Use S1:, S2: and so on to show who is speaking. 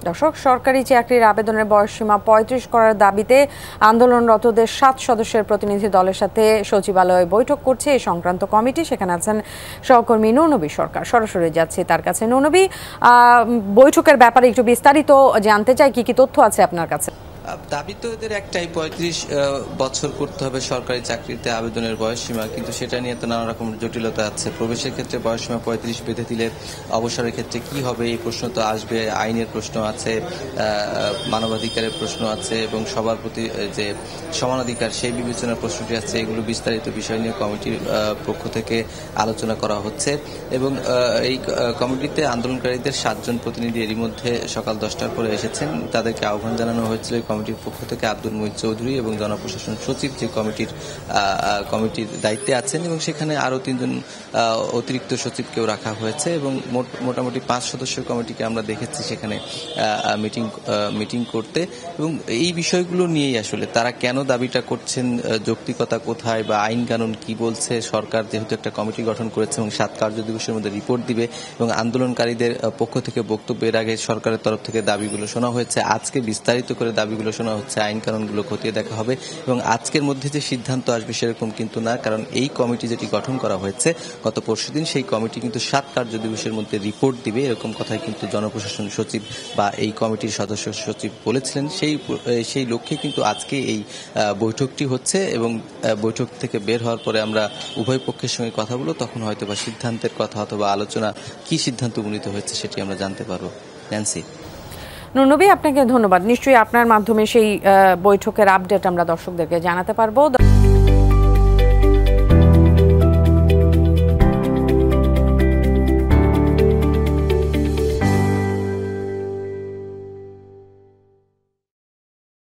S1: দর্শক, সরকারি চাকরির আবেদনের বয়সসীমা ৩৫ করার দাবিতে আন্দোলনরতদের ৭ সদস্যের প্রতিনিধি দলের সাথে সচিবালয়ে বৈঠক করছে এই সংক্রান্ত কমিটি। সেখানে আছেন সহকর্মী নূরনবী সরকার। সরাসরি যাচ্ছি তার কাছে। নূরনবী, বৈঠকের ব্যাপারে একটু বিস্তারিত জানতে চাই, কি কি তথ্য আছে আপনার কাছে?
S2: দাবি তো এদের একটাই, ৩৫ বছর করতে হবে সরকারি চাকরিতে আবেদনের বয়সসীমা, কিন্তু সেটা নিয়ে তো নানা রকম জটিলতা আছে। প্রবেশের ক্ষেত্রে বয়সসীমা ৩৫ বেঁধে দিলে অবসরের ক্ষেত্রে কি হবে, এই প্রশ্ন তো আসবে। আইনের প্রশ্ন আছে, মানবাধিকারের প্রশ্ন আছে এবং সবার প্রতি যে সমানাধিকার সেই বিবেচনার প্রশ্নটি আছে। এগুলো বিস্তারিত বিষয় নিয়ে কমিটির পক্ষ থেকে আলোচনা করা হচ্ছে এবং এই কমিটিতে আন্দোলনকারীদের ৭ জন প্রতিনিধি এরই মধ্যে সকাল 10টার পরে এসেছেন। তাদেরকে আহ্বান জানানো হয়েছিল কমিটির পক্ষ থেকে। আব্দুল মুহিত চৌধুরী এবং জনপ্রশাসন সচিব যে কমিটির দায়িত্বে আছেন, এবং সেখানে আরো ৩ জন অতিরিক্ত সচিবকেও রাখা হয়েছে এবং মোটামুটি ৫ সদস্যের কমিটিকে আমরা দেখেছি সেখানে মিটিং করতে। এবং এই বিষয়গুলো নিয়েই আসলে তারা কেন দাবিটা করছেন, যৌক্তিকতা কোথায় বা আইন কানুন কি বলছে। সরকার যেহেতু একটা কমিটি গঠন করেছে এবং 7 কার্যদিবসের মধ্যে রিপোর্ট দিবে, এবং আন্দোলনকারীদের পক্ষ থেকে বক্তব্যের আগে সরকারের তরফ থেকে দাবিগুলো শোনা হয়েছে। আজকে বিস্তারিত করে দাবিগুলো শোনা হচ্ছে, আইন কানুনগুলো খতিয়ে দেখা হবে এবং আজকের মধ্যে যে সিদ্ধান্ত আসবে সেরকম কিন্তু না, কারণ এই কমিটি যেটি গঠন করা হয়েছে গত পরশুদিন, সেই কমিটি কিন্তু 7 কার্যদিবসের মধ্যে রিপোর্ট দিবে, এরকম কথাই কিন্তু জনপ্রশাসন সচিব বা এই কমিটির সদস্য সচিব বলেছিলেন। সেই লক্ষ্যে কিন্তু আজকে এই বৈঠকটি হচ্ছে এবং বৈঠক থেকে বের হওয়ার পরে আমরা উভয় পক্ষের সঙ্গে কথা বলবো, তখন হয়তো বা সিদ্ধান্তের কথা অথবা আলোচনা কি সিদ্ধান্ত উপনীত হয়েছে সেটি আমরা জানতে পারবো। ন্যান্সি।
S1: নূরনবী, আপনাকে ধন্যবাদ। নিশ্চয়ই আপনার মাধ্যমে সেই বৈঠকের আপডেট আমরা দর্শকদেরকে জানাতে পারবো।